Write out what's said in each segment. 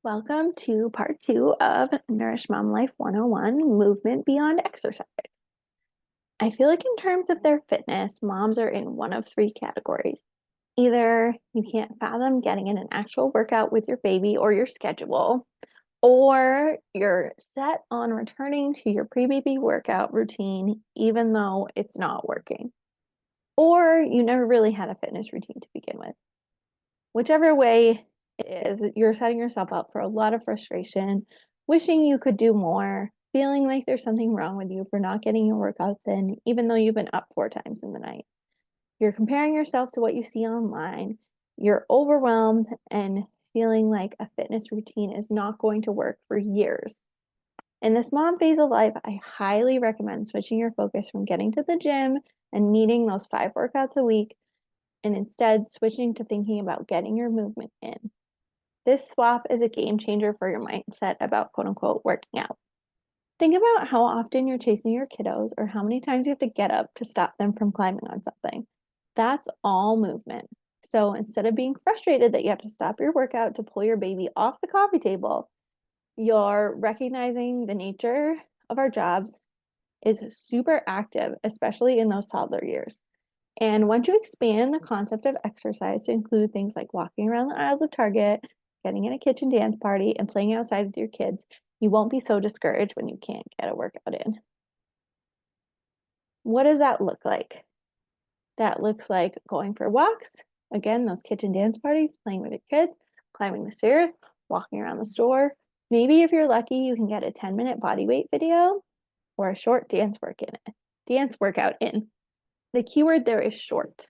Welcome to part 2 of Nourished Mom Life 101, Movement Beyond Exercise. I feel like in terms of their fitness, moms are in one of three categories. Either you can't fathom getting in an actual workout with your baby or your schedule, or you're set on returning to your pre-baby workout routine even though it's not working, or you never really had a fitness routine to begin with. Whichever way it is, you're setting yourself up for a lot of frustration, wishing you could do more, feeling like there's something wrong with you for not getting your workouts in, even though you've been up 4 times in the night. You're comparing yourself to what you see online. You're overwhelmed and feeling like a fitness routine is not going to work for years. In this mom phase of life, I highly recommend switching your focus from getting to the gym and needing those 5 workouts a week and instead switching to thinking about getting your movement in. This swap is a game changer for your mindset about quote unquote working out. Think about how often you're chasing your kiddos or how many times you have to get up to stop them from climbing on something. That's all movement. So instead of being frustrated that you have to stop your workout to pull your baby off the coffee table, you're recognizing the nature of our jobs is super active, especially in those toddler years. And once you expand the concept of exercise to include things like walking around the aisles of Target, getting in a kitchen dance party, and playing outside with your kids, you won't be so discouraged when you can't get a workout in. What does that look like? That looks like going for walks, again, those kitchen dance parties, playing with your kids, climbing the stairs, walking around the store. Maybe if you're lucky, you can get a 10-minute body weight video or a short dance workout in. The keyword there is short.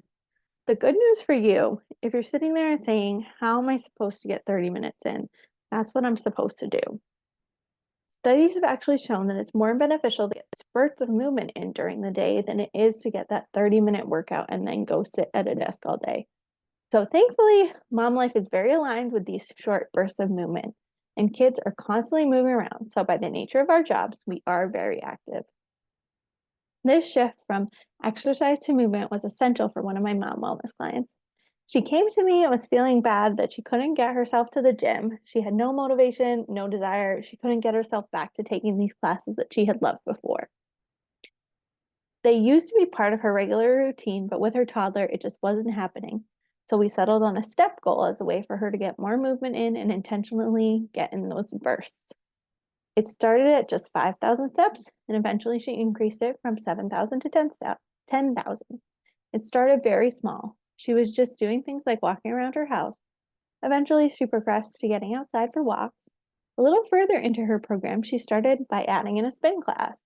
The good news for you, if you're sitting there and saying, how am I supposed to get 30 minutes in? That's what I'm supposed to do. Studies have actually shown that it's more beneficial to get spurts of movement in during the day than it is to get that 30-minute workout and then go sit at a desk all day. So thankfully, mom life is very aligned with these short bursts of movement, and kids are constantly moving around. So by the nature of our jobs, we are very active. This shift from exercise to movement was essential for one of my mom wellness clients. She came to me and was feeling bad that she couldn't get herself to the gym. She had no motivation, no desire. She couldn't get herself back to taking these classes that she had loved before. They used to be part of her regular routine, but with her toddler, it just wasn't happening. So we settled on a step goal as a way for her to get more movement in and intentionally get in those bursts. It started at just 5,000 steps, and eventually she increased it from 7,000 to 10,000. It started very small. She was just doing things like walking around her house. Eventually, she progressed to getting outside for walks. A little further into her program, she started by adding in a spin class.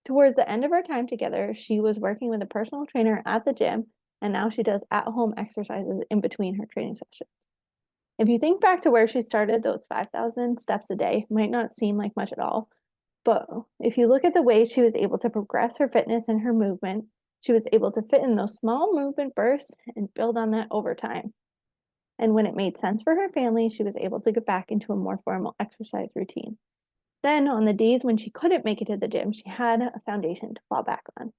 Towards the end of our time together, she was working with a personal trainer at the gym, and now she does at-home exercises in between her training sessions. If you think back to where she started, those 5,000 steps a day might not seem like much at all. But if you look at the way she was able to progress her fitness and her movement, she was able to fit in those small movement bursts and build on that over time. And when it made sense for her family, she was able to get back into a more formal exercise routine. Then, on the days when she couldn't make it to the gym, she had a foundation to fall back on.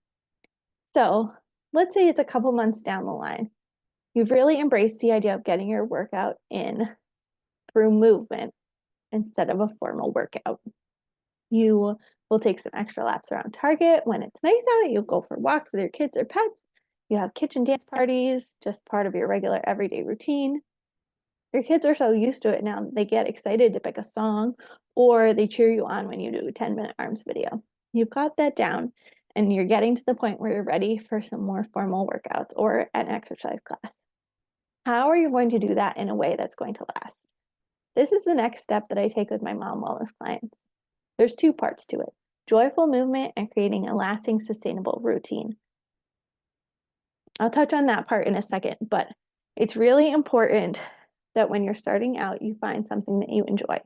So, let's say it's a couple months down the line. You've really embraced the idea of getting your workout in through movement instead of a formal workout. You will take some extra laps around Target when it's nice out. You'll go for walks with your kids or pets. You have kitchen dance parties, just part of your regular everyday routine. Your kids are so used to it now, they get excited to pick a song or they cheer you on when you do a 10-minute arms video. You've got that down and you're getting to the point where you're ready for some more formal workouts or an exercise class. How are you going to do that in a way that's going to last? This is the next step that I take with my mom wellness clients. There's 2 parts to it: joyful movement and creating a lasting, sustainable routine. I'll touch on that part in a second, but it's really important that when you're starting out, you find something that you enjoy.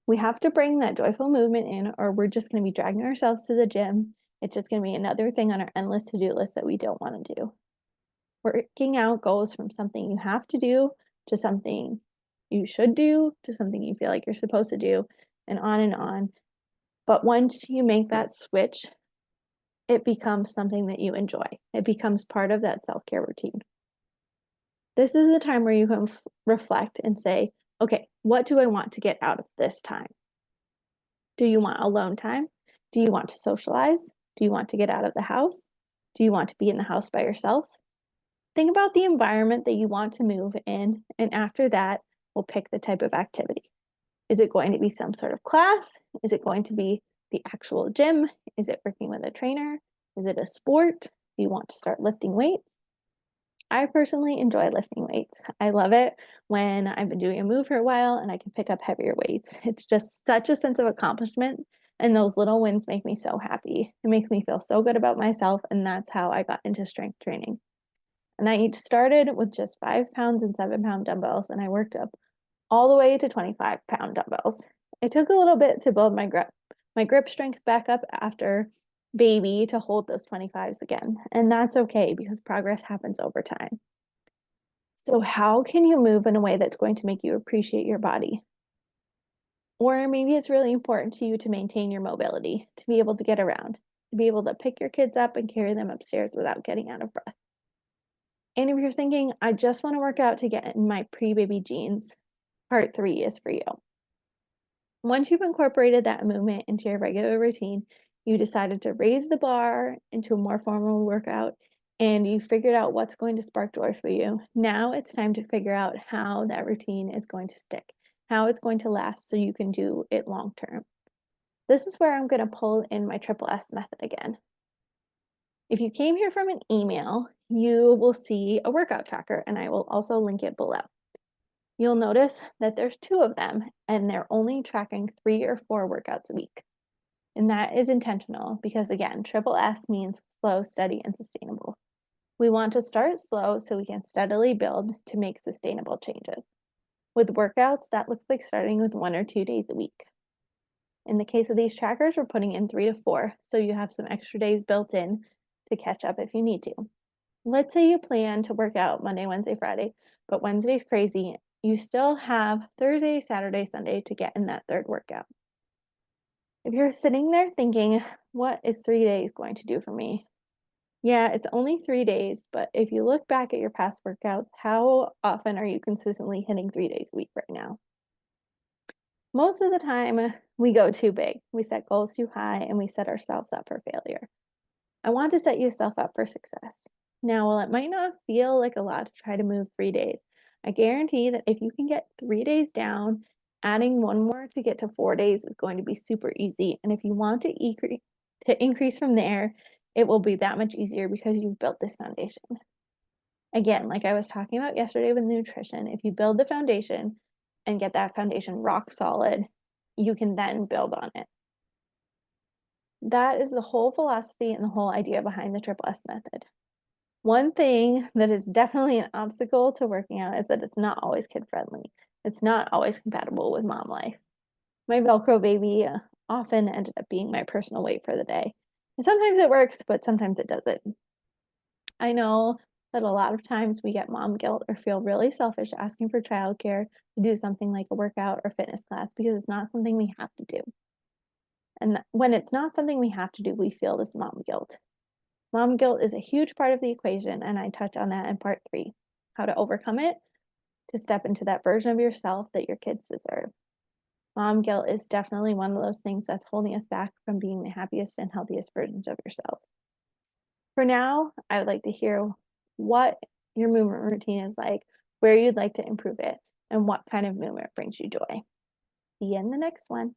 We have to bring that joyful movement in, or we're just going to be dragging ourselves to the gym. It's just going to be another thing on our endless to-do list that we don't want to do. Working out goes from something you have to do to something you should do to something you feel like you're supposed to do, and on and on. But once you make that switch, it becomes something that you enjoy. It becomes part of that self-care routine. This is the time where you can reflect and say, Okay, what do I want to get out of this time? Do you want alone time? Do you want to socialize? Do you want to get out of the house? Do you want to be in the house by yourself? Think about the environment that you want to move in, and after that, we'll pick the type of activity. Is it going to be some sort of class? Is it going to be the actual gym? Is it working with a trainer? Is it a sport? Do you want to start lifting weights? I personally enjoy lifting weights. I love it when I've been doing a move for a while and I can pick up heavier weights. It's just such a sense of accomplishment, and those little wins make me so happy. It makes me feel so good about myself, and that's how I got into strength training. And I each started with just 5 pounds and 7 pound dumbbells, and I worked up all the way to 25-pound dumbbells. It took a little bit to build my grip strength back up after baby to hold those 25s again. And that's okay because progress happens over time. So, how can you move in a way that's going to make you appreciate your body? Or maybe it's really important to you to maintain your mobility, to be able to get around, to be able to pick your kids up and carry them upstairs without getting out of breath. And if you're thinking, I just want to work out to get in my pre baby jeans, part 3 is for you. Once you've incorporated that movement into your regular routine, you decided to raise the bar into a more formal workout, and you figured out what's going to spark joy for you. Now it's time to figure out how that routine is going to stick, how it's going to last so you can do it long term. This is where I'm going to pull in my triple S method again. If you came here from an email, you will see a workout tracker, and I will also link it below. You'll notice that there's 2 of them, and they're only tracking 3 or 4 workouts a week. And that is intentional because, again, triple S means slow, steady, and sustainable. We want to start slow so we can steadily build to make sustainable changes. With workouts, that looks like starting with 1 or 2 days a week. In the case of these trackers, we're putting in 3 to 4, so you have some extra days built in to catch up if you need to. Let's say you plan to work out Monday, Wednesday, Friday, but Wednesday's crazy. You still have Thursday, Saturday, Sunday to get in that third workout. If you're sitting there thinking, what is 3 days going to do for me? Yeah, it's only 3 days, but if you look back at your past workouts, how often are you consistently hitting 3 days a week right now? Most of the time, we go too big. We set goals too high and we set ourselves up for failure. I want to set yourself up for success. Now, while it might not feel like a lot to try to move 3 days, I guarantee that if you can get 3 days down, adding one more to get to 4 days is going to be super easy. And if you want to increase from there, it will be that much easier because you've built this foundation. Again, like I was talking about yesterday with nutrition, if you build the foundation and get that foundation rock solid, you can then build on it. That is the whole philosophy and the whole idea behind the Triple S method. One thing that is definitely an obstacle to working out is that it's not always kid friendly. It's not always compatible with mom life. My Velcro baby often ended up being my personal weight for the day. And sometimes it works, but sometimes it doesn't. I know that a lot of times we get mom guilt or feel really selfish asking for childcare to do something like a workout or fitness class because it's not something we have to do. And when it's not something we have to do, we feel this mom guilt. Mom guilt is a huge part of the equation, and I touch on that in part 3, how to overcome it, to step into that version of yourself that your kids deserve. Mom guilt is definitely one of those things that's holding us back from being the happiest and healthiest versions of yourself. For now, I would like to hear what your movement routine is like, where you'd like to improve it, and what kind of movement brings you joy. See you in the next one.